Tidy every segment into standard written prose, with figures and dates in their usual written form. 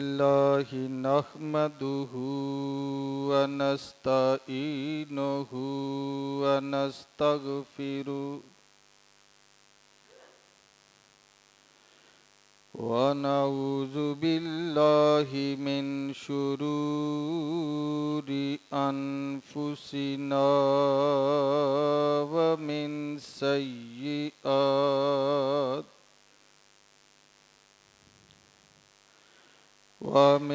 الله نحمده ونستعينه ونستغفره ونعوذ بالله من شرور أنفسنا ومن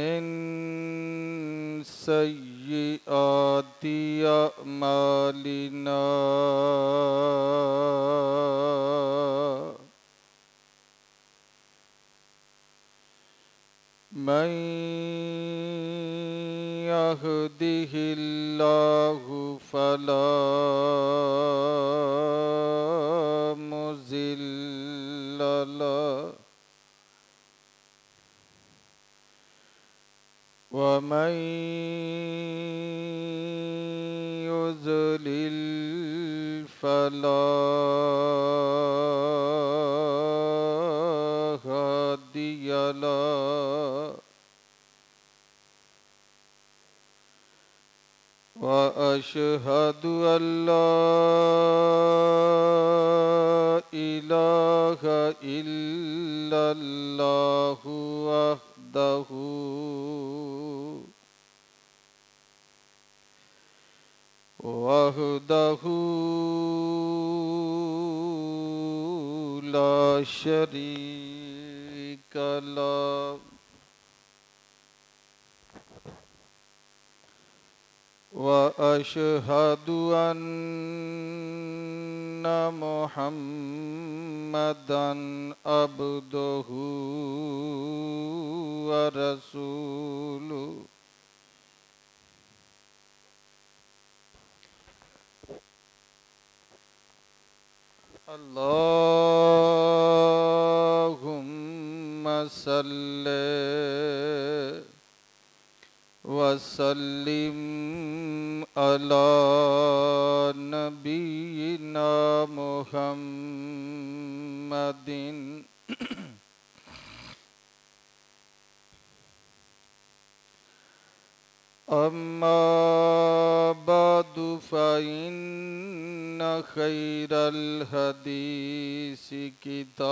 سيئات أعمالنا من يهده الله فلا مضل له ومن يضلل فلا هادي له وأشهد أن لا إله إلا الله وحده لا شريك له وأشهد أن محمدًا عبده ورسوله اللهم صل وسلم على نبينا محمد أما بعد فإن خير الحديث كتاب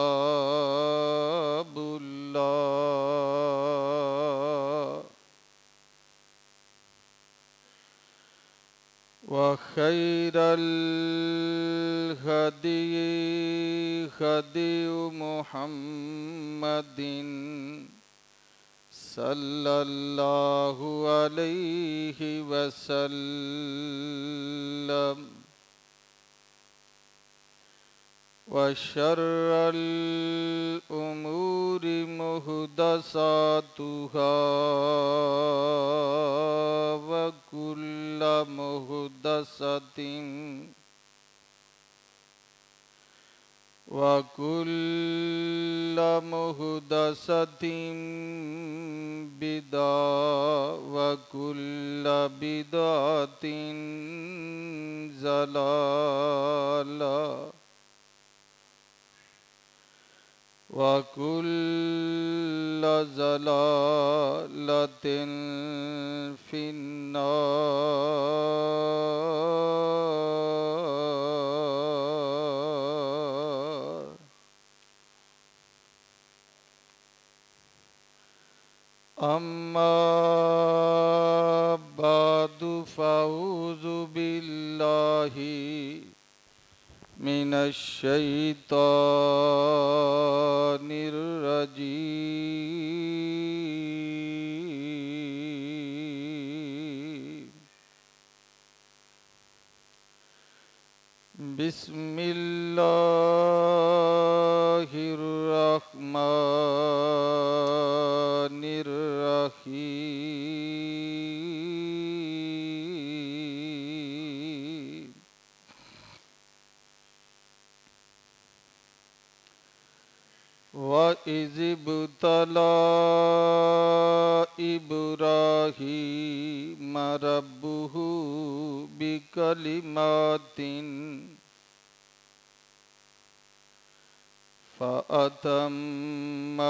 الله وخير الهدي هدي محمد صلى الله عليه وسلم وشر الأمور محدثاتها وكل محدثة بدعة وكل بدعة ضلالة وكل ضلالة في النار. أما بعد فأعوذ بالله من الشيطان الرجيم. بسم الله الرحمن الرحيم. وَإِذِ ابْتَلَى إِبْرَاهِيمَ رَبُّهُ بِكَلِمَاتٍ فأتمهن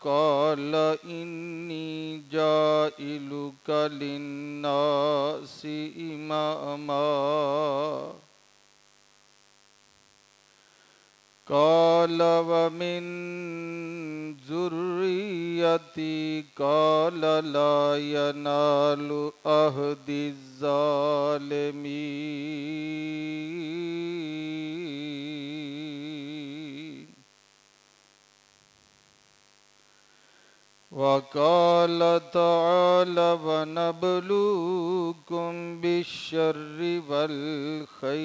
قال إني جائلك للناس إماما قال ومن ذريتي قال لا ينال عهد الظالمين وقال تعالى ونبلوكم بالشر والخير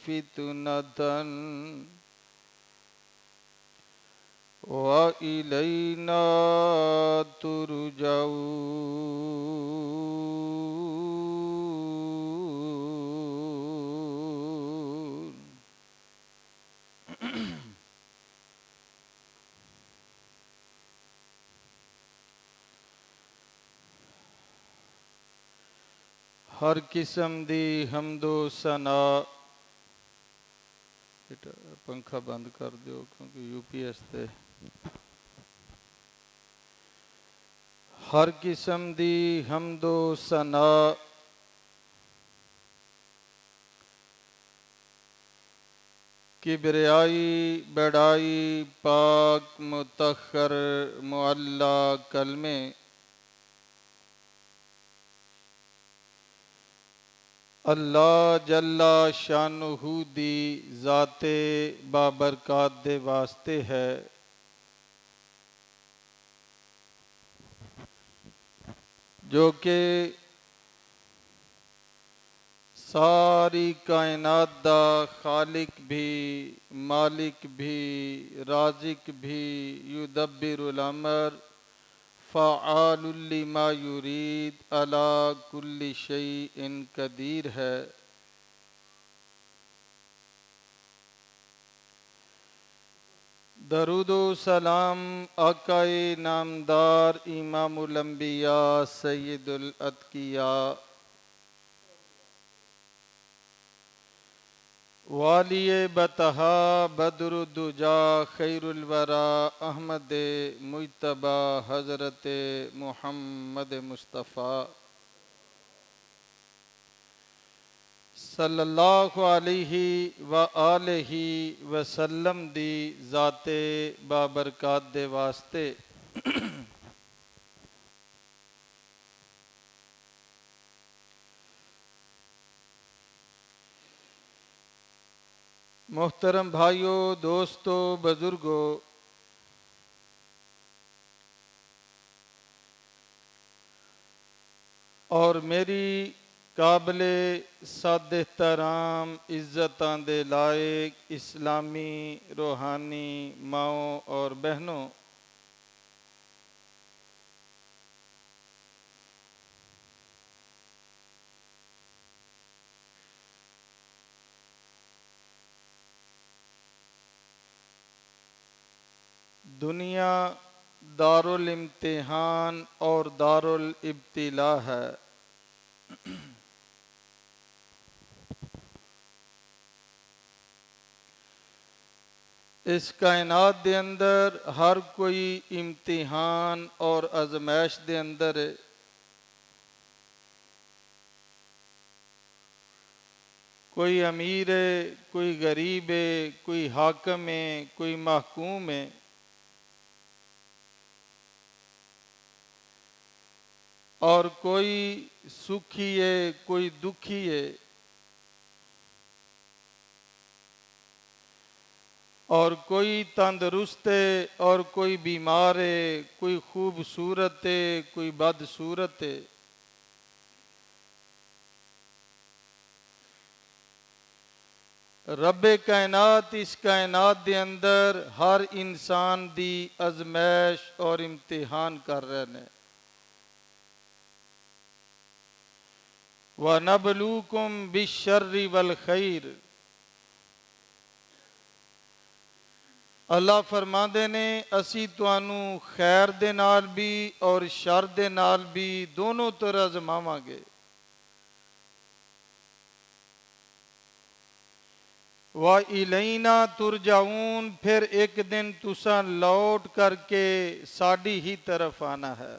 فتنة وإلينا ترجعون. ہر قسم دی حمد و ثنا. پنکھا بند کر دیو کیونکہ یو پی ایس تے. ہر قسم دی حمد و ثنا کبریائی بڑائی پاک متخر معلا کلمے اللہ جل شانہ دی ذات بابرکات دے واسطے ہے جو کہ ساری کائنات دا خالق بھی مالک بھی رازق بھی یدبر الامر فعال لما یرید علی کل شیء قدیر ہے. درود و سلام آقائے نامدار امام الانبیاء سید الاتقیاء والی بطحا بدر الدجا خیر الورا احمد مجتبی حضرت محمد مصطفیٰ صلی اللہ علیہ وآلہ وسلم دی ذات بابرکات دے واسطے محترم بھائیوں دوستو بزرگوں اور میری قابل صد احترام عزتاں دے لائق اسلامی روحانی ماؤں اور بہنوں، دنیا دارالامتحان اور دارالابتلاء ہے. اس کائنات دے اندر ہر کوئی امتحان اور آزمائش دے اندر ہے. کوئی امیر ہے، کوئی غریب ہے، کوئی حاکم ہے، کوئی محکوم ہے. اور کوئی سکھی ہے، کوئی دکھی ہے. اور کوئی تندرست ہے اور کوئی بیمار ہے، کوئی خوبصورت ہے، کوئی بدصورت ہے. رب کائنات اس کائنات دے اندر ہر انسان دی آزمائش اور امتحان کر رہے ہیں. وَنَبْلُوكُمْ بِالشَّرِّ وَالْخَيْرِ. اللہ فرماندے نے اسی تانوں خیر دے نال بھی اور شر دے نال بھی دونوں طرح آزماواں گے. وَإِلَيْنَا تُرْجَعُونَ، پھر ایک دن تساں لوٹ کر کے ساڈی ہی طرف آنا ہے۔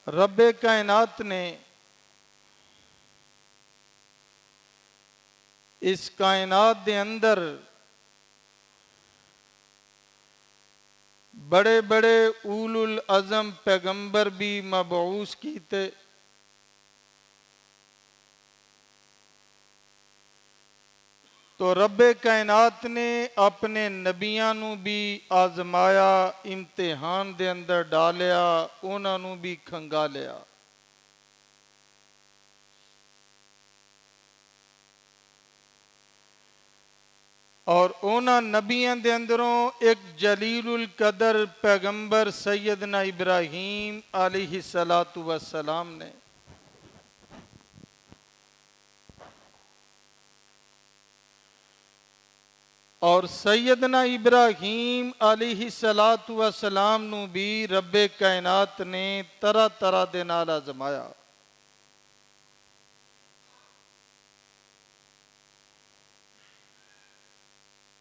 رب کائنات نے اس کائنات دے اندر بڑے بڑے اول العزم پیغمبر بھی مبعوث کیتے، تو رب کائنات نے اپنے نبیاں نو بھی آزمایا، امتحان دے اندر ڈالیا، انہاں نو بھی کھنگا لیا۔ اور انہاں نبیاں دے اندروں ایک جلیل القدر پیغمبر سیدنا ابراہیم علیہ السلام نے، اور سیدنا ابراہیم علیہ السلام نو بھی رب کائنات نے طرح طرح دے نال آزمایا۔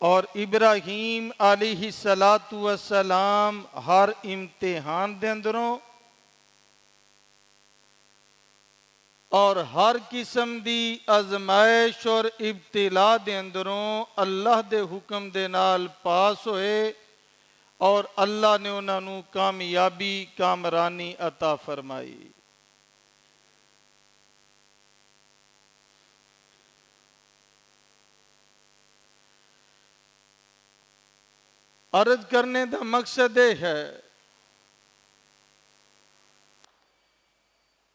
اور ابراہیم علیہ السلام ہر امتحان دے اندروں اور ہر قسم دی آزمائش اور ابتلا دے اندروں اللہ دے حکم دے نال پاس ہوئے، اور اللہ نے انہاں نو کامیابی کامرانی عطا فرمائی۔ عرض کرنے دا مقصد یہ ہے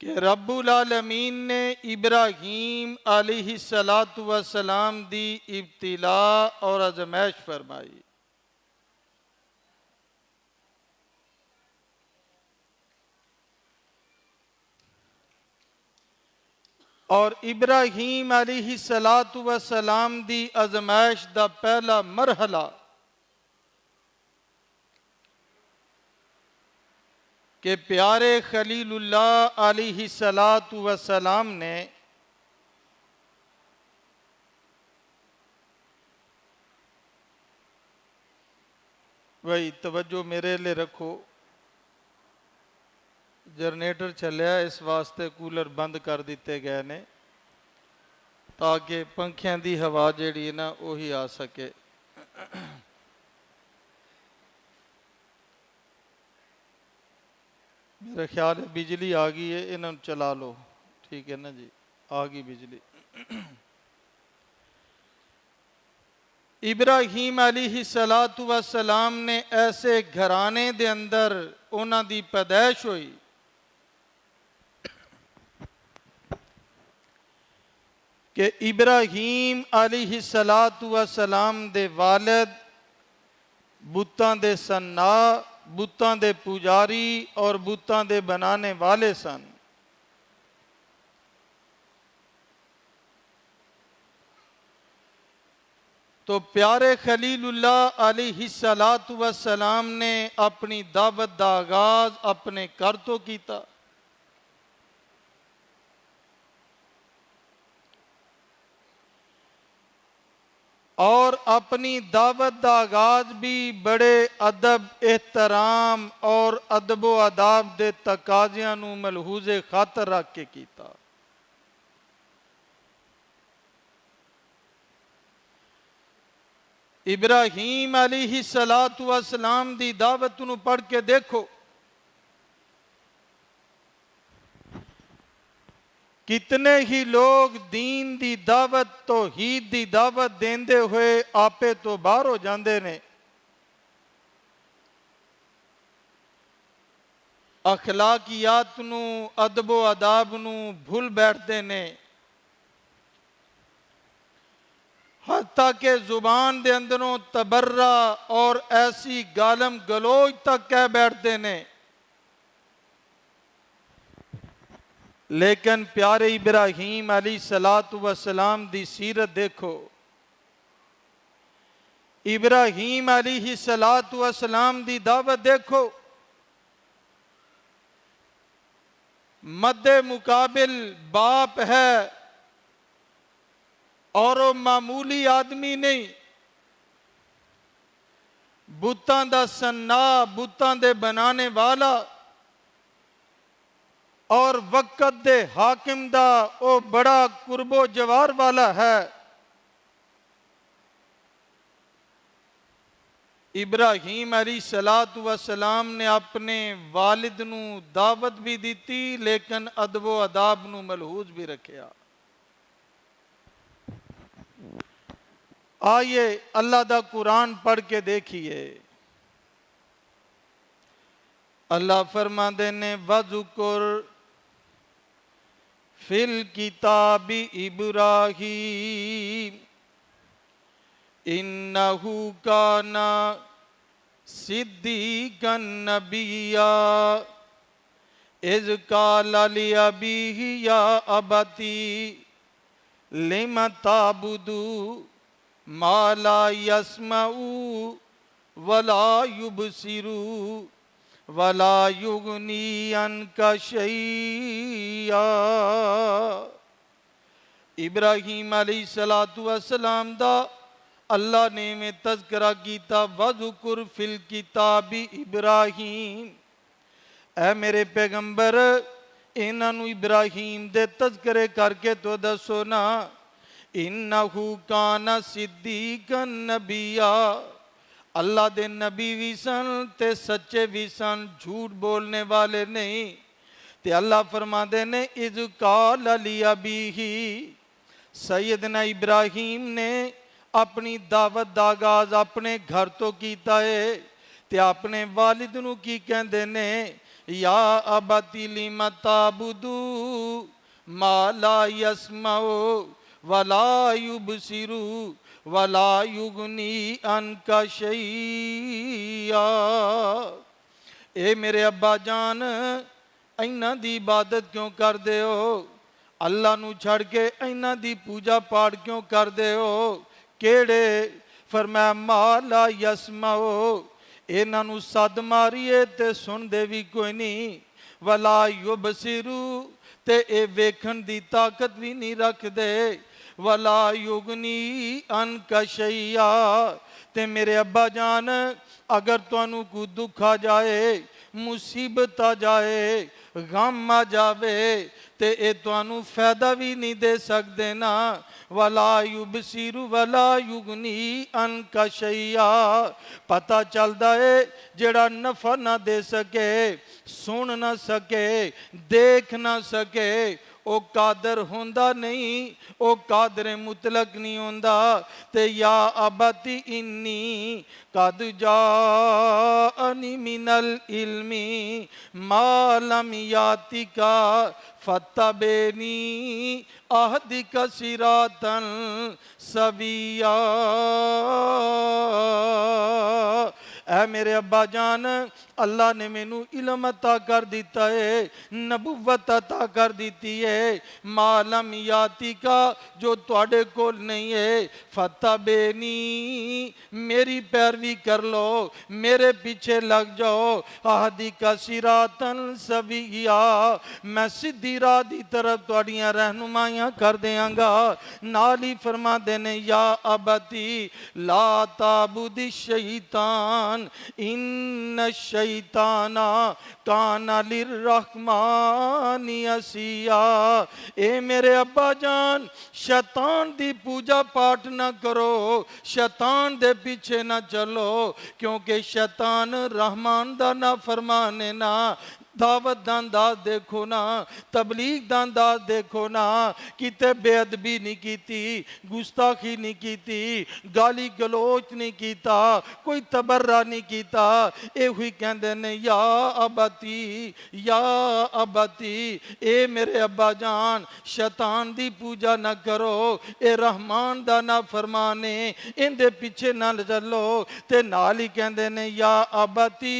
کہ رب العالمین نے ابراہیم علیہ السلام دی ابتلا اور آزمائش فرمائی۔ اور ابراہیم علیہ السلام دی آزمائش دا پہلا مرحلہ کہ پیارے خلیل اللہ علیہ السلام نے بھائی توجہ میرے لئے رکھو، جنریٹر چلیا اس واسطے کولر بند کر دیتے گئے نے تاکہ پنکھیاں دی ہوا جیڑی نا وہی آ سکے۔ میرا خیال ہے بجلی آ گئی ہے، انہوں چلا لو، ٹھیک ہے نا جی، آ گئی بجلی۔ ابراہیم علیہ السلام نے ایسے گھرانے دے اندر انہاں دی پیدائش ہوئی کہ ابراہیم علیہ السلام دے والد بتاں دے صناع، بتاں دے پجاری اور بتاں دے بنانے والے سن۔ تو پیارے خلیل اللہ علیہ السلام نے اپنی دعوت دا آغاز اپنے گھر تو کیتا، اور اپنی دعوت دا آغاز بھی بڑے ادب احترام اور ادب و آداب دے تقاضیاں نو ملحوظ خاطر رکھ کے کیتا۔ ابراہیم علیہ السلام دی دعوت نو پڑھ کے دیکھو، کتنے ہی لوگ دین دی دعوت توحید دی دعوت دیندے ہوئے آپے تو باہر ہو جاندے نے، اخلاقیات نو ادب و آداب نو بھول بیٹھتے نے، حتیٰ کہ زبان دے اندروں تبرہ اور ایسی گالم گلوچ تک کہہ بیٹھتے نے۔ لیکن پیارے ابراہیم علیہ السلام دی سیرت دیکھو، ابراہیم علیہ السلام دی دعوت دیکھو، مدے مقابل باپ ہے اور وہ معمولی آدمی نہیں، بتاں دا سنا، بتاں دے بنانے والا اور وقت دے حاکم دا او بڑا قرب و جوار والا ہے۔ ابراہیم علیہ السلام نے اپنے والد نو دعوت بھی دیتی لیکن ادب و اداب نو ملحوظ بھی رکھیا۔ آئیے اللہ دا قرآن پڑھ کے دیکھیے، اللہ فرماندے نے وَذُكُرْ فِي الْكِتَابِ إِبْرَاهِيمَ إِنَّهُ كَانَ صِدِّيقًا نَبِيًّا إِذْ قَالَ لِأَبِيهِ يَا أَبَتِ لِمَ تَعْبُدُ مَا لَا يَسْمَعُ وَلَا يُبْصِرُ وَلَا يُغْنِي عَنْكَ شَيْئًا۔ ابراہیم علیہ السلام دا اللہ نے میں تذکرہ کیتا، وَذُكُرْ فِي الْكِتَابِ إِبْرَاهِيمَ، اے میرے پیغمبر انہاں نو ابراہیم دے تذکرے کر کے تو دسو نا، اِنَّهُ كَانَ صِدِّيقًا نَبِيًّا، اللہ دے نبی بھی سن تے سچے بھی سن، جھوٹ بولنے والے نہیں۔ تے اللہ فرماندے نے اِذْ قَالَ لِأَبِيهِ، سیدنا ابراہیم نے اپنی دعوت دا آغاز اپنے گھر تو کیتا ہے، تے اپنے والد نو کی کہندے نے، یا ابتی لم تعبدو ما لا یسمع ولا یبصر ولا یغنی عنک شیئا۔ اے میرے ابا جان اینہ دی عبادت کیوں کر دے ہو؟ اللہ نو چھڑ کے اینہ دی پوجا پاڑ کیوں کر دے ہو؟ کیڑے؟ فرمایا ما لا یسمع، اینہ نو صد ماریے تے سن دے بھی کوئی نہیں، ولا یبصر تے اے ویکھن دی طاقت بھی نہیں رکھ دے، ولا یغنی عنک شیئا، تے میرے ابا جان اگر تانوں کو دکھ آ جائے، مصیبت آ جائے، غم آ جاوے تے اے تانوں فائدہ بھی نہیں دے سکتے نا، ولا یبصر ولا یغنی عنک شیئا، پتہ چلدا ہے جڑا نفع نہ دے سکے، سن نہ سکے، دیکھ نہ سکے، او قادر ہوندا نہیں، او قادر مطلق نہیں ہوندا۔ تے یا ابتی انی قد جاءنی من العلم ما لم یاتک فاتبعنی اہدک صراطا سویا۔ اے میرے ابا جان اللہ نے مینوں علم عطا کر دیتا ہے، نبوت عطا کر دیتی ہے، ما لم یاتی کا جو تواڈے کول نہیں ہے، فتبعنی میری پیروی کر لو، میرے پیچھے لگ جاؤ، اہدک صراطا سویا، میں سیدھی راہ دی طرف تواڈیاں رہنمائیاں کر دیاں گا۔ نال ہی فرما دینے یا ابتی لا تعبد الشیطان ان الشیطان کان للرحمن عصیا۔ اے میرے ابا جان شیطان دی پوجا پاٹ نہ کرو، شیطان دے پیچھے نہ چلو، کیونکہ شیطان رحمان دا نافرمان ہے نا۔ دعوت دا انداز دیکھو نا، تبلیغ دا انداز دیکھو نا، کتے بے ادبی نہیں کیتی، گستاخی نہیں کیتی، گالی گلوچ نہیں کیتا، کوئی تبرہ نہیں کیتا، اے ہوئی کہندے نے یا ابتی اے میرے ابا جان شیطان دی پوجا نہ کرو، اے رحمان دا نہ فرمانے، ان دے پیچھے نہ چلو، تے نال ہی کہندے نے یا ابتی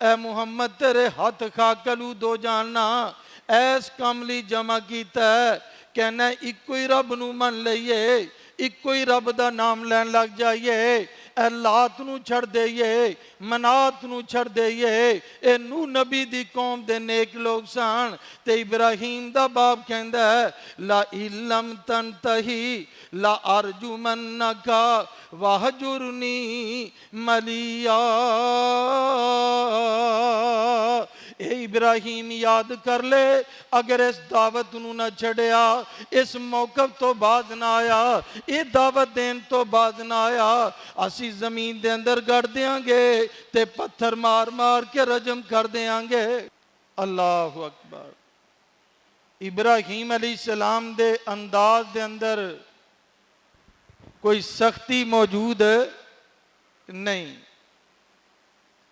اے محمد تیرے ہاتھ خاکلو دو جاننا ایس کملی جمع کیتا ہے کہنا ایک کوئی رب نو من لئیے ایک کوئی رب دا نام لین لگ جائیے اے لات نو چھڑ دئیے منات نو چھڑ دئیے اے نو نبی دی قوم دے نیک لوگ سان تے ابراہیم دا باپ کہندہ ہے لا علم تنتہی لا ارجو منکا وحجرنی ملیا اے ابراہیم یاد کر لے اگر اس دعوت نو نہ چھڑیا اس موقف تو بعد نہ آیا یہ دعوت دین تو بعد نہ آیا اسی زمین دے اندر گڑ دیاں گے تے پتھر مار مار کے رجم کر دیاں گے اللہ اکبر ابراہیم علیہ السلام دے انداز دے اندر کوئی سختی موجود نہیں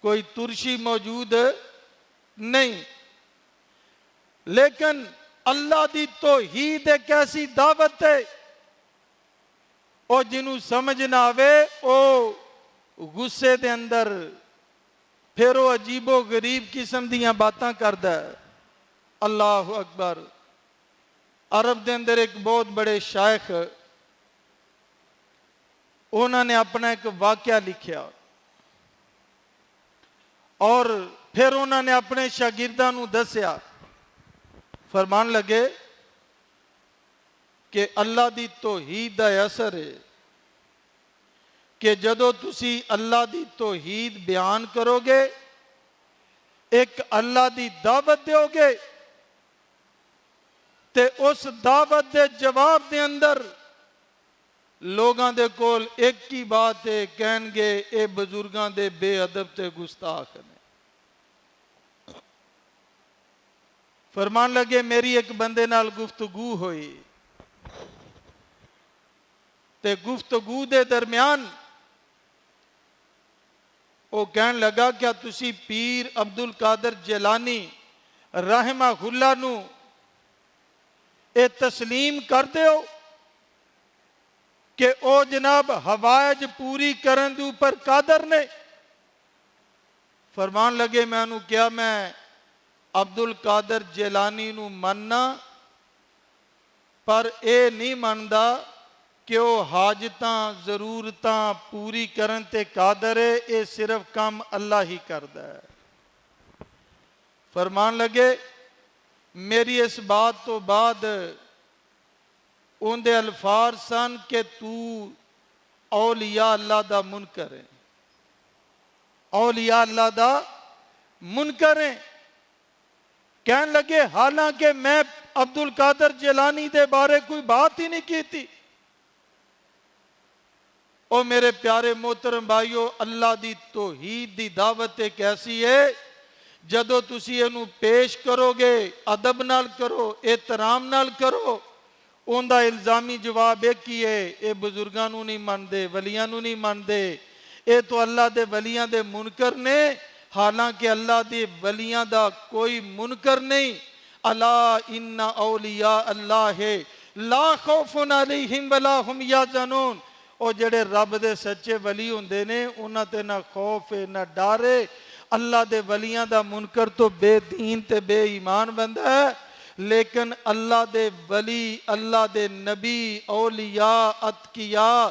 کوئی ترشی موجود نہیں لیکن اللہ دی توحید ایک ایسی دعوت ہے او جنہوں سمجھ نہ آوے او غصے دے اندر پھر وہ عجیب و غریب قسم دیاں باتاں کردہ ہے اللہ اکبر عرب دے اندر ایک بہت بڑے شیخ انہوں نے اپنا ایک واقعہ لکھیا اور پھر انہوں نے اپنے شاگرداں نو دسیا فرمان لگے کہ اللہ دی توحید دا اثر ہے کہ جدو تسی اللہ دی توحید بیان کرو گے ایک اللہ دی دعوت دیو گے تے اس دعوت دے جواب دے اندر لوگاں دے کول ایک کی بات ہے کہن گے اے بزرگاں دے بے ادب تے گستاخ نے فرمان لگے میری ایک بندے نال گفتگو ہوئی تے گفتگو دے درمیان وہ کہن لگا کیا تسی پیر عبدالقادر جیلانی رحمہ اللہ نو اے تسلیم کر دے ہو کہ او جناب حوائج پوری کرن دے اوپر قادر نے فرمان لگے میں انہوں کیا میں عبدالقادر جیلانی نو مننا پر اے نہیں مندا کہ وہ حاجتاں ضرورتاں پوری کرن تے قادر ہے اے صرف کام اللہ ہی کردہ ہے فرمان لگے میری اس بات تو بعد ان دے الفاظ سن کہ تو اولیاء اللہ دا منکر ہے اولیاء اللہ دا منکر ہے کہن لگے حالانکہ میں عبدالقادر جیلانی دے بارے کوئی بات ہی نہیں کی تھی او میرے پیارے محترم بھائیو اللہ دی توحید دی دعوت ایک ایسی ہے جدو تسی انہوں پیش کرو گے ادب نال کرو احترام نال کرو ان دا الزامی جواب ایک ہی ہے اے بزرگاں نو نہیں مان دے ولیاں نو نہیں مان دے اے تو اللہ دے ولیاں دے منکر نے حالانکہ اللہ دے ولیاں دا کوئی منکر نہیں الا ان اولیاء اللہ لا خوف علیہم ولا هم یحزنون او جڑے رب دے سچے ولی ہوندے نے انہاں تے نہ خوف ہے نہ ڈر ہے اللہ دے ولیاں دا منکر تو بے دین تے بے ایمان بندہ ہے لیکن اللہ دے ولی اللہ دے نبی اولیاء اتقیاء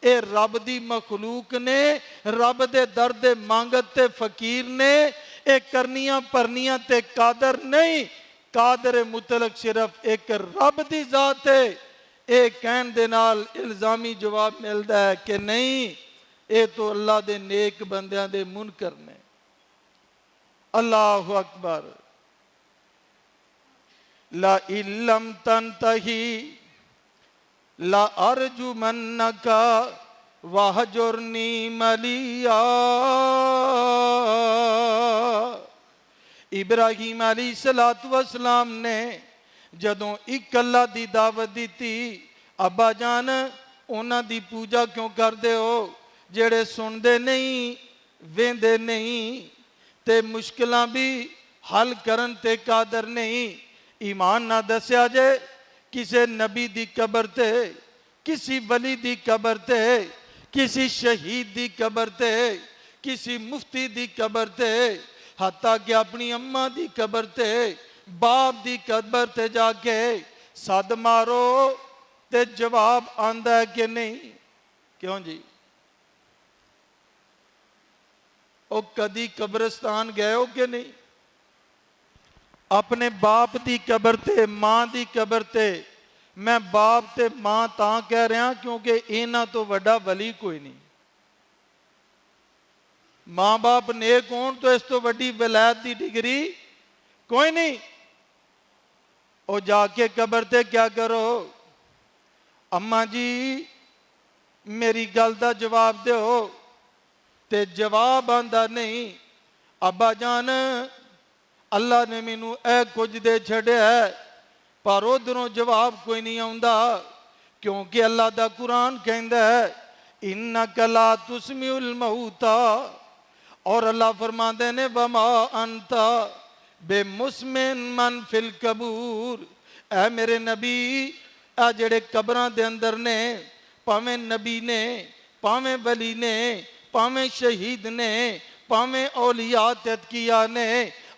اے رب دی مخلوق نے رب دے درد مانگت تے فقیر نے اے کرنیاں پرنیاں تے قادر نہیں قادر مطلق صرف ایک رب دی ذات ہے اے کہن دے نال الزامی جواب ملدا ہے کہ نہیں اے تو اللہ دے نیک بندیاں دے منکر نے اللہ اکبر لا علم تنتہی لا ارجمنکا وحجرنی ملیا ابراہیم علیہ السلام نے جدوں ایک اللہ دی دعوت دی تھی ابا جان انہاں دی پوجا کیوں کر دے ہو جڑے سن دے نہیں ویندے نہیں تے مشکلاں بھی حل کرن تے قادر نہیں ایمان نہ دسیا جے کسی نبی دی قبر تے کسی ولی دی قبر تے کسی شہید دی قبر تے کسی مفتی دی قبر تے حتیٰ کہ اپنی اماں دی قبر تے باپ دی قبر تے جا کے سد مارو تے جواب آندا ہے کہ نہیں؟ کیوں جی؟ او کدی قبرستان گئے ہو کہ نہیں؟ اپنے باپ دی قبر تے ماں دی قبر تے میں باپ تے ماں تاں کہہ رہا کیونکہ اینا تو وڈا ولی کوئی نہیں. ماں باپ نیک ہون تو اس تو وڈی ولایت دی ڈگری کوئی نہیں. او جا کے قبر تے کیا کرو؟ اماں جی میری گل دا جواب دیو. تے جواب آندا نہیں ابا جان اللہ نے مینوں اے کچھ دے چھڑیا ہے پر ادھروں جواب کوئی نہیں آندا کیونکہ اللہ دا قرآن کہندا ہے انک لا تسمع الموتا اور اللہ فرماندے نے وما انت بے مسمن من فی القبور. اے میرے نبی اے جڑے قبراں دے اندر نے پاویں نبی نے پاویں ولی نے پاویں شہید نے پاویں اولیاء تدکیہ نے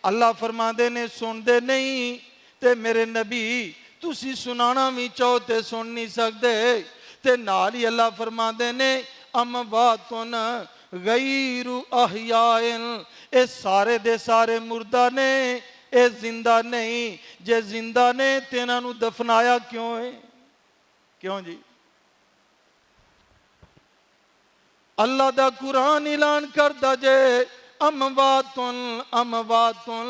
اللہ فرماندے نے سن دے نہیں تے میرے نبی تسی سنانا بھی چاہو تے سن نہیں سکتے. تے نال ہی اللہ فرماندے نے امواتن غیر احیائن اے سارے دے سارے مردہ نے اے زندہ نہیں. جے زندہ نے تے انہاں نوں دفنایا کیوں ہے؟ کیوں جی؟ اللہ دا قرآن اعلان کردہ جے امواتن امواتن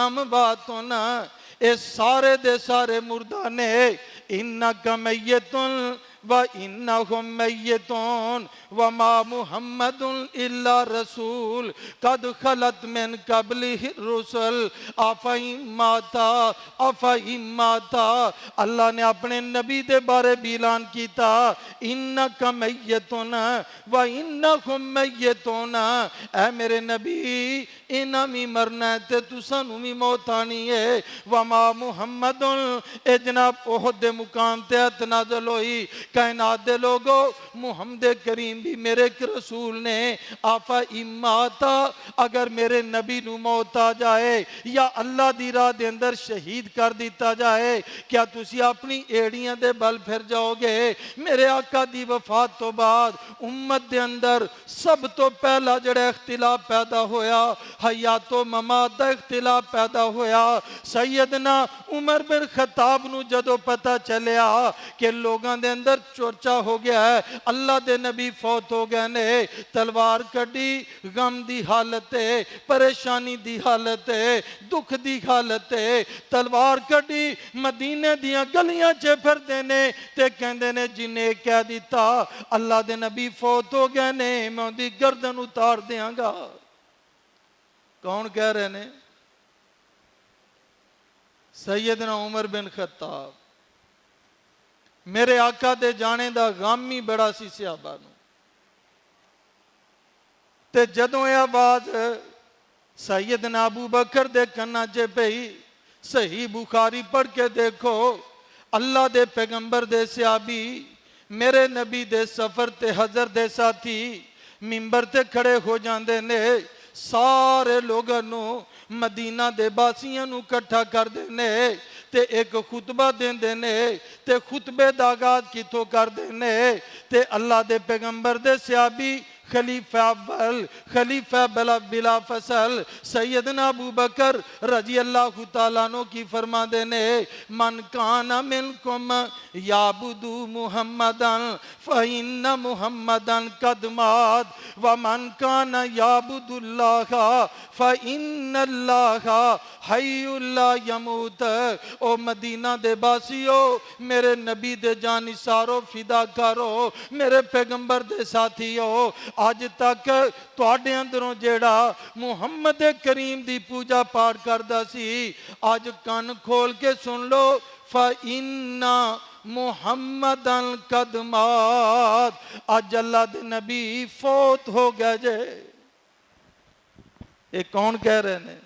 امواتن اے سارے دے سارے مردہ نے انک میتن وَإِنَّهُمْ مَيِّتُونَ وَمَا مُحَمَّدٌ إِلَّا رَسُولٌ قَدْ خَلَتْ مِنْ قَبْلِهِ الرُّسُلُ أَفَإِن مَاتَ. اللہ نے اپنے نبی دے بارے بھی اعلان کیتا انک میتون وَإِنَّهُمْ مَيِّتُونَ اے میرے نبی انہاں بھی مرنا ہے تے تساں نوں بھی موت آنی ہے. وَمَا مُحَمَّدٌ اے جناب احد دے مقام تے آیت نازل ہوئی کائنات دے لوگو محمد کریم بھی میرے ایک رسول نے آفا اماتا اگر میرے نبی نو موت آ جائے یا اللہ دی راہ دے اندر شہید کر دیتا جائے کیا تسی اپنی ایڑیاں دے بل پھر جاؤ گے؟ میرے آقا دی وفات تو بعد امت دے اندر سب تو پہلا جڑا اختلاف پیدا ہویا حیات و ممات دا اختلاف پیدا ہویا. سیدنا عمر بن خطاب نو جدو پتہ چلیا کہ لوگاں دے اندر چرچا ہو گیا ہے اللہ دے نبی فوت ہو گئے نے تلوار کڈی غم دی حالت ہے پریشانی دی حالت ہے دکھ دی حالت ہے تلوار کڈی مدینے دیاں گلیاں چے پھر دینے تے کہندے نے جنہیں کہہ دیتا اللہ دے نبی فوت ہو گئے نے میں ان دی گردن اتار دیاں گا. کون کہہ رہے نے؟ سیدنا عمر بن خطاب. میرے آقا دے جانے دا غم ہی بڑا سی صحابہ نو تے جدوں یہ آواز سیدنا ابو بکر دے کنا چے پئی صحیح بخاری پڑھ کے دیکھو اللہ دے پیغمبر دے صحابی میرے نبی دے سفر تے حضر دے ساتھی منبر تے کھڑے ہو جاندے نے سارے لوگاں نو مدینہ دے باسیاں نو کٹھا کر دینے تے ایک خطبہ دین دینے تے خطبے دا آغاز کیتوں کر دینے تے اللہ دے پیغمبر دے صحابی خلیفہ اول خلیفہ بلا فصل سیدنا ابو بکر رضی اللہ تعالیٰ عنہ کی فرما دینے من کان منکم یعبدو محمدن فإن محمدن قد مات ومن کان یعبد اللہ فإن اللہ حی لا یموت. او مدینہ دے باسیو میرے نبی دے جان نثارو فدا کرو میرے پیغمبر دے ساتھیو آج تک تواڈے اندروں جیڑا محمد کریم دی پوجا پاٹ کردا سی آج کان کھول کے سن لو فَإِنَّ محمدن قد مات. آج اللہ دے نبی فوت ہو گئے جے. یہ کون کہہ رہے ہیں؟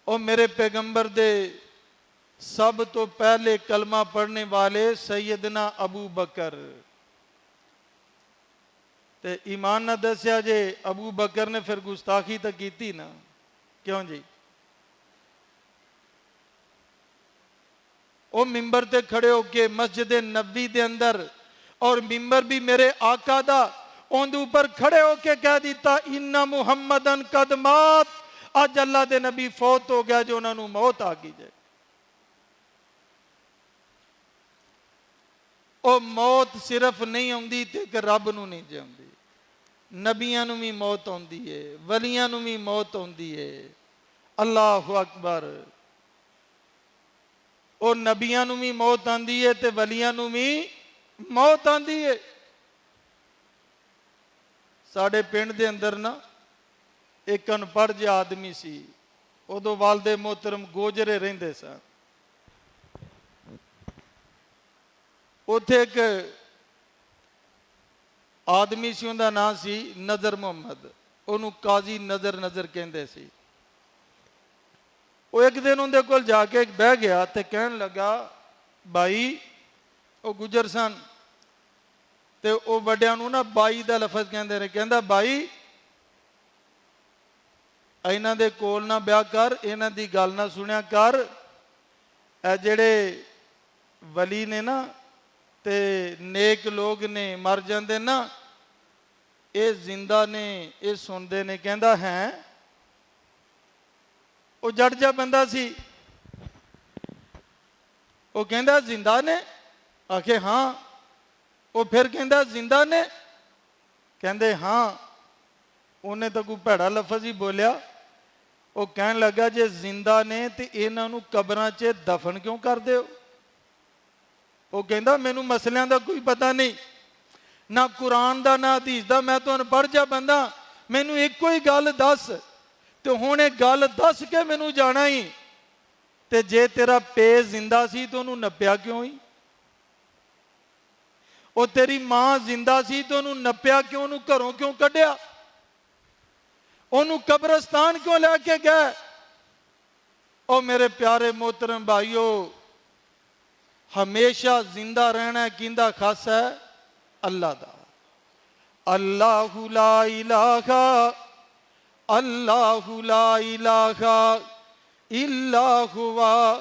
او میرے پیغمبر دے سب تو پہلے کلمہ پڑھنے والے سیدنا ابو بکر ਤੇ ਈਮਾਨ ਨਾਲ ਦੱਸਿਆ ਜੇ ਅਬੂ ਬਕਰ ਨੇ ਫਿਰ ਗੁਸਤਾਖੀ ਤਾਂ ਕੀਤੀ ਨਾ, ਕਿਉਂ ਜੀ? ਉਹ ਮਿੰਬਰ ਤੇ ਖੜੇ ਹੋ ਕੇ ਮਸਜਿਦ ਨਬੀ ਦੇ ਅੰਦਰ, ਔਰ ਮਿੰਬਰ ਵੀ ਮੇਰੇ ਆਕਾ ਦਾ, ਉਹਦੇ ਉੱਪਰ ਖੜੇ ਹੋ ਕੇ ਕਹਿ ਦਿੱਤਾ ਇੰਨਾ ਮੁਹੰਮਦਨ ਕਦ ਮਾਤ, ਅੱਜ ਅੱਲਾ ਦੇ ਨਬੀ ਫੌਤ ਹੋ ਗਿਆ ਜੋ ਉਹਨਾਂ ਨੂੰ ਮੌਤ ਆ ਗਈ ਜੇ। ਉਹ ਮੌਤ ਸਿਰਫ ਨਹੀਂ ਆਉਂਦੀ ਤੇ ਕਿ ਰੱਬ ਨੂੰ ਨਹੀਂ ਜਿਉਂਦੀ, ਨਬੀਆਂ ਨੂੰ ਵੀ ਮੌਤ ਆਉਂਦੀ ਏ, ਵਲੀਆਂ ਨੂੰ ਵੀ ਮੌਤ ਆਉਂਦੀ ਏ। ਅੱਲਾਹੁ ਅਕਬਰ। ਉਹ ਨਬੀਆਂ ਨੂੰ ਵੀ ਮੌਤ ਆਉਂਦੀ ਏ ਤੇ ਵਲੀਆਂ ਨੂੰ ਵੀ ਮੌਤ ਆਉਂਦੀ ਏ। ਸਾਡੇ ਪਿੰਡ ਦੇ ਅੰਦਰ ਨਾ ਇੱਕ ਅਨਪੜ੍ਹ ਜਿਹਾ ਆਦਮੀ ਸੀ, ਉਦੋਂ ਵਾਲਦੇ ਮੋਹਤਰਮ ਗੋਜਰੇ ਰਹਿੰਦੇ ਸਨ। ਉੱਥੇ ਇੱਕ ਆਦਮੀ ਸੀ, ਉਹਦਾ ਨਾਂ ਸੀ ਨਜ਼ਰ ਮੁਹੰਮਦ, ਉਹਨੂੰ ਕਾਜ਼ੀ ਨਜ਼ਰ ਕਹਿੰਦੇ ਸੀ। ਉਹ ਇੱਕ ਦਿਨ ਉਹਦੇ ਕੋਲ ਜਾ ਕੇ ਬਹਿ ਗਿਆ ਤੇ ਕਹਿਣ ਲੱਗਾ, ਭਾਈ, ਉਹ ਗੁਜਰ ਸਨ ਤੇ ਉਹ ਵੱਡਿਆਂ ਨੂੰ ਨਾ ਬਾਈ ਦਾ ਲਫ਼ਜ਼ ਕਹਿੰਦੇ ਨੇ, ਕਹਿੰਦਾ ਭਾਈ ਇਹਨਾਂ ਦੇ ਕੋਲ ਨਾ ਵਿਆਹ ਕਰ, ਇਹਨਾਂ ਦੀ ਗੱਲ ਨਾ ਸੁਣਿਆ ਕਰ। ਇਹ ਜਿਹੜੇ ਵਲੀ ਨੇ ਨਾ ਤੇ ਨੇਕ ਲੋਕ ਨੇ ਮਰ ਜਾਂਦੇ ਨਾ, ਇਹ ਜ਼ਿੰਦਾ ਨੇ, ਇਹ ਸੁਣਦੇ ਨੇ। ਕਹਿੰਦਾ ਹੈ? ਉਹ ਜੱਟ ਜਿਹਾ ਬੰਦਾ ਸੀ, ਉਹ ਕਹਿੰਦਾ ਜ਼ਿੰਦਾ ਨੇ? ਆਖੇ ਹਾਂ। ਉਹ ਫਿਰ ਕਹਿੰਦਾ ਜ਼ਿੰਦਾ ਨੇ? ਕਹਿੰਦੇ ਹਾਂ। ਉਹਨੇ ਤਾਂ ਕੋਈ ਭੈੜਾ ਲਫ਼ਜ਼ ਹੀ ਬੋਲਿਆ। ਉਹ ਕਹਿਣ ਲੱਗਾ ਜੇ ਜ਼ਿੰਦਾ ਨੇ ਤੇ ਇਹਨਾਂ ਨੂੰ ਕਬਰਾਂ 'ਚ ਦਫਨ ਕਿਉਂ ਕਰਦੇ ਹੋ? ਉਹ ਕਹਿੰਦਾ ਮੈਨੂੰ ਮਸਲਿਆਂ ਦਾ ਕੋਈ ਪਤਾ ਨਹੀਂ, ਨਾ ਕੁਰਾਨ ਦਾ ਨਾ ਹਦੀਸ ਦਾ, ਮੈਂ ਤਾਂ ਅਨਪੜ੍ਹ ਜਿਹਾ ਬੰਦਾ, ਮੈਨੂੰ ਇੱਕੋ ਹੀ ਗੱਲ ਦੱਸ, ਤੇ ਹੁਣ ਇਹ ਗੱਲ ਦੱਸ ਕੇ ਮੈਨੂੰ ਜਾਣਾ ਹੀ, ਤੇ ਜੇ ਤੇਰਾ ਪੇ ਜ਼ਿੰਦਾ ਸੀ ਤਾਂ ਉਹਨੂੰ ਨੱਪਿਆ ਕਿਉਂ ਹੀ? ਉਹ ਤੇਰੀ ਮਾਂ ਜ਼ਿੰਦਾ ਸੀ ਤਾਂ ਉਹਨੂੰ ਨੱਪਿਆ ਕਿਉਂ? ਉਹਨੂੰ ਘਰੋਂ ਕਿਉਂ ਕੱਢਿਆ? ਉਹਨੂੰ ਕਬਰਸਤਾਨ ਕਿਉਂ ਲੈ ਕੇ ਗਏ? ਉਹ ਮੇਰੇ ਪਿਆਰੇ ਮੋਹਤਰਮ ਭਾਈਓ, ਹਮੇਸ਼ਾ ਜ਼ਿੰਦਾ ਰਹਿਣਾ ਕਿਹਦਾ ਖਾਸ ਹੈ? ਅੱਲਾਹ ਦਾ। ਅੱਲਾਹੁ ਲਾ ਇਲਾਹਾ, ਅੱਲਾਹੁ ਲਾ ਇਲਾਹਾ ਇਲਾ ਹੁਵਾ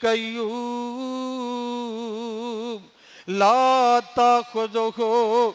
ਕਯੂਮ ਲਾ ਤਾਖੁਜ਼ੁਹੂ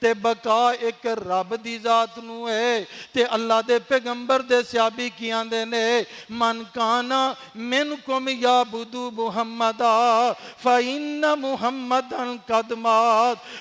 ਤੇ ਬਕਾ ਇੱਕ ਰੱਬ ਦੀ ਜ਼ਾਤ ਨੂੰ ਹੈ। ਤੇ ਅੱਲਾ ਦੇ ਪੈਗੰਬਰ ਦੇ ਸਹਾਬੀ ਕੀ ਆਂਦੇ ਨੇ, ਮਨ ਕਾਨਾ ਮਿਨਕੁਮ ਯਾਬੁਦੂ ਮੁਹੰਮਦਾ ਫਇਨ ਮੁਹੰਮਦਨ ਕਦ ਮਾਤ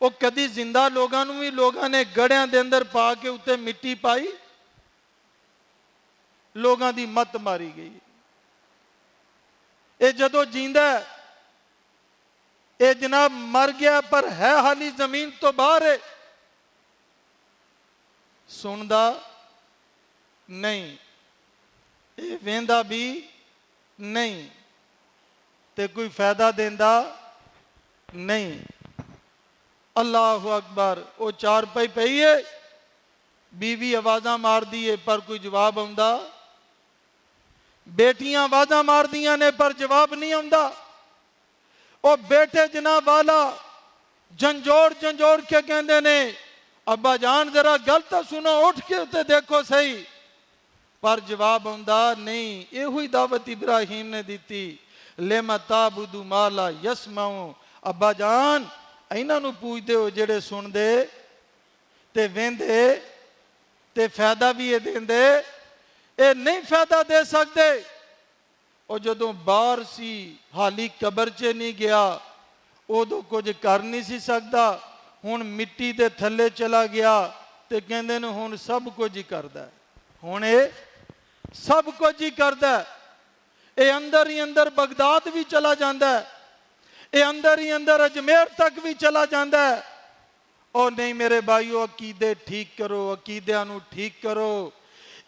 ਉਹ ਕਦੀ ਜ਼ਿੰਦਾ ਲੋਕਾਂ ਨੂੰ ਵੀ ਲੋਕਾਂ ਨੇ ਗੜਿਆਂ ਦੇ ਅੰਦਰ ਪਾ ਕੇ ਉੱਤੇ ਮਿੱਟੀ ਪਾਈ, ਲੋਕਾਂ ਦੀ ਮੱਤ ਮਾਰੀ ਗਈ। ਇਹ ਜਦੋਂ ਜਿੰਦਾ ਇਹ ਜਨਾਬ ਮਰ ਗਿਆ, ਪਰ ਹੈ ਹਾਲੀ ਜ਼ਮੀਨ ਤੋਂ ਬਾਹਰ ਹੈ, ਸੁਣਦਾ ਨਹੀਂ, ਇਹ ਵੇਂਦਾ ਵੀ ਨਹੀਂ, ਤੇ ਕੋਈ ਫਾਇਦਾ ਦਿੰਦਾ ਨਹੀਂ। ਅੱਲਾਹੁ ਅਕਬਰ। ਉਹ ਚਾਰਪਾਈ ਪਈ ਏ, ਬੀਵੀ ਆਵਾਜ਼ਾਂ ਮਾਰਦੀ ਏ ਪਰ ਕੋਈ ਜਵਾਬ ਆਉਂਦਾ, ਬੇਟੀਆਂ ਆਵਾਜ਼ਾਂ ਮਾਰਦੀਆਂ ਨੇ ਪਰ ਜਵਾਬ ਨਹੀਂ ਆਉਂਦਾ। ਉਹ ਬੇਟੇ ਜਨਾਬ ਵਾਲਾ ਝੰਜੋੜ ਝੰਜੋੜ ਕੇ ਕਹਿੰਦੇ ਨੇ, ਅੱਬਾ ਜਾਨ ਜ਼ਰਾ ਗੱਲ ਤਾਂ ਸੁਣੋ, ਉੱਠ ਕੇ ਉੱਤੇ ਦੇਖੋ ਸਹੀ, ਪਰ ਜਵਾਬ ਆਉਂਦਾ ਨਹੀਂ। ਇਹੋ ਹੀ ਦਾਵਤ ਇਬਰਾਹੀਮ ਨੇ ਦਿੱਤੀ, ਲਿਮਾ ਤਾਬੁਦੂ ਮਾ ਲਾ ਯਸਮਾਉ। ਅੱਬਾ ਜਾਨ ਇਹਨਾਂ ਨੂੰ ਪੁੱਛਦੇ ਹੋ ਜਿਹੜੇ ਸੁਣਦੇ ਤੇ ਵਹਿੰਦੇ ਤੇ ਫਾਇਦਾ ਵੀ ਇਹ ਦਿੰਦੇ, ਇਹ ਨਹੀਂ ਫਾਇਦਾ ਦੇ ਸਕਦੇ। ਉਹ ਜਦੋਂ ਬਾਹਰ ਸੀ, ਹਾਲੀ ਕਬਰ 'ਚ ਨਹੀਂ ਗਿਆ, ਉਦੋਂ ਕੁਝ ਕਰ ਨਹੀਂ ਸੀ ਸਕਦਾ। ਹੁਣ ਮਿੱਟੀ ਦੇ ਥੱਲੇ ਚਲਾ ਗਿਆ ਤੇ ਕਹਿੰਦੇ ਨੇ ਹੁਣ ਸਭ ਕੁਝ ਹੀ ਕਰਦਾ। ਹੁਣ ਇਹ ਸਭ ਕੁਝ ਹੀ ਕਰਦਾ। ਇਹ ਅੰਦਰ ਹੀ ਅੰਦਰ ਬਗਦਾਦ ਵੀ ਚਲਾ ਜਾਂਦਾ, ਇਹ ਅੰਦਰ ਹੀ ਅੰਦਰ ਅਜਮੇਰ ਤੱਕ ਵੀ ਚਲਾ ਜਾਂਦਾ। ਉਹ ਨਹੀਂ ਮੇਰੇ ਭਾਈਓ, ਅਕੀਦੇ ਠੀਕ ਕਰੋ, ਅਕੀਦਿਆਂ ਨੂੰ ਠੀਕ ਕਰੋ।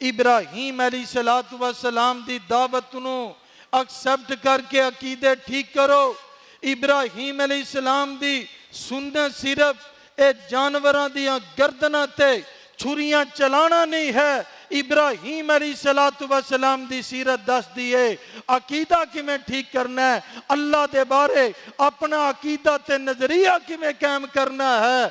ਇਬਰਾਹੀਮ ਅਲੈਹਿਸਸਲਾਤੁ ਵਸਸਲਾਮ ਦੀ ਦਾਵਤ ਨੂੰ ਐਕਸੈਪਟ ਕਰਕੇ ਅਕੀਦੇ ਠੀਕ ਕਰੋ। ਇਬਰਾਹੀਮ ਅਲੈਹਿਸਸਲਾਮ ਦੀ ਸੁਨਨਤ ਸਿਰਫ ਇਹ ਜਾਨਵਰਾਂ ਦੀਆਂ ਗਰਦਨਾਂ ਤੇ ਛੁਰੀਆਂ ਚਲਾਣਾ ਨਹੀਂ ਹੈ। ਇਬਰਾਹੀਮ ਅਲੈਹਿਸਸਲਾਤੁ ਵਸਸਲਾਮ ਦੀ ਸੀਰਤ ਦੱਸਦੀ ਏ ਅਕੀਦਾ ਕਿਵੇਂ ਠੀਕ ਕਰਨਾ ਹੈ, ਅੱਲਾ ਦੇ ਬਾਰੇ ਆਪਣਾ ਅਕੀਦਾ ਤੇ ਨਜ਼ਰੀਆ ਕਿਵੇਂ ਕਾਇਮ ਕਰਨਾ ਹੈ।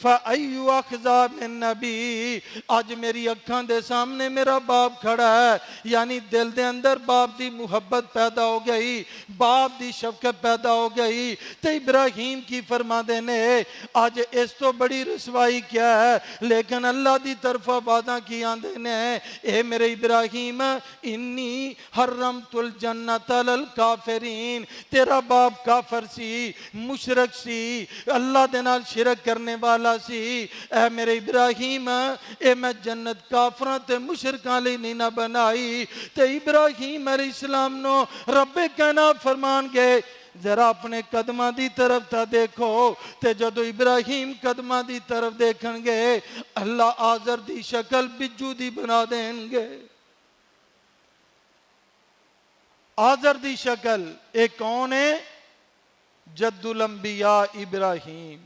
فَأَيُّ أَخْزَابٍ نَبِی، آج میری اکھاں دے سامنے میرا باپ کھڑا ہے، یعنی دل دے اندر باپ دی محبت پیدا ہو گئی، باپ دی شفقت پیدا ہو گئی۔ تے ابراہیم کی فرما دینے آج اس تو بڑی رسوائی کیا ہے، لیکن اللہ دی طرف وعدہ کی آندے نے، اے میرے ابراہیم انی حرمت الجنت علی الکافرین، تیرا باپ کافر سی، مشرک سی، اللہ دے نال شرک کرنے والا سی، اے میرے ابراہیم اے میں جنت کافراں تے مشرکاں لئی نہیں نہ بنائی۔ تے ابراہیم علیہ السلام نو رب کائنات فرمان گے ذرا اپنے قدمہ دی طرف تا دیکھو، تے جدو ابراہیم قدمہ دی طرف دیکھن گے اللہ آزر دی شکل بجو دی بنا دیں گے۔ آزر دی شکل ایک کون ہے؟ جد الانبیاء ابراہیم۔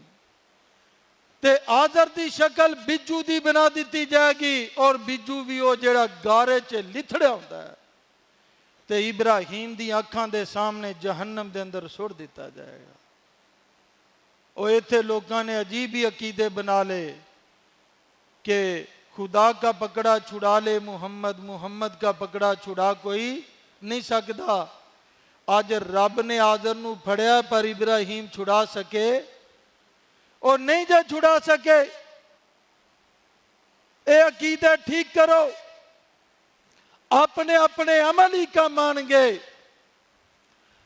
تے آزر دی شکل بجو دی بنا دیتی جائے گی، اور بجو بھی وہ جڑا گارے چے لتھڑے ہوتا ہے، تے ابراہیم دی آنکھاں دے سامنے جہنم دے اندر سوڑ دیتا جائے گا۔ اور ایتھے لوگاں نے عجیب ہی عقیدے بنا لے کہ خدا کا پکڑا چھڑا لے محمد، محمد کا پکڑا چھڑا کوئی نہیں سکتا۔ آج رب نے آزر نو پھڑیا پر ابراہیم چھڑا سکے اور نہیں جا چھڑا سکے۔ اے عقیدہ ٹھیک کرو، اپنے اپنے عملی کا مان گے۔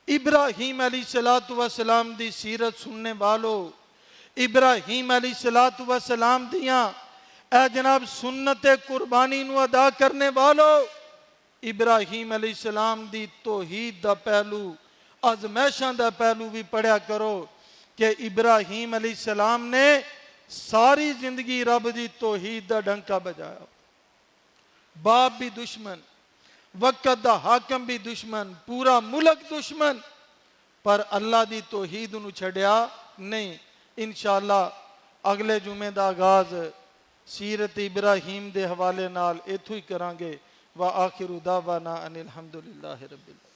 ابراہیم علیہ السلام دی سیرت سننے والو، ابراہیم علیہ السلام دیاں اے جناب سنت قربانی نو ادا کرنے والو، ابراہیم علیہ السلام دی توحید دا پہلو، آزمائشاں دا پہلو بھی پڑھیا کرو کہ ابراہیم علیہ السلام نے ساری زندگی رب دی توحید دا ڈنکا بجایا، باپ بھی دشمن، وقت دا حاکم بھی دشمن، پورا ملک دشمن، پر اللہ دی توحید انہوں چھڑیا نہیں۔ انشاءاللہ اگلے جمعے دا آغاز سیرت ابراہیم دے حوالے نال ایتھو ہی کرانگے۔ وآخر دعوانا ان الحمدللہ رب العالمین۔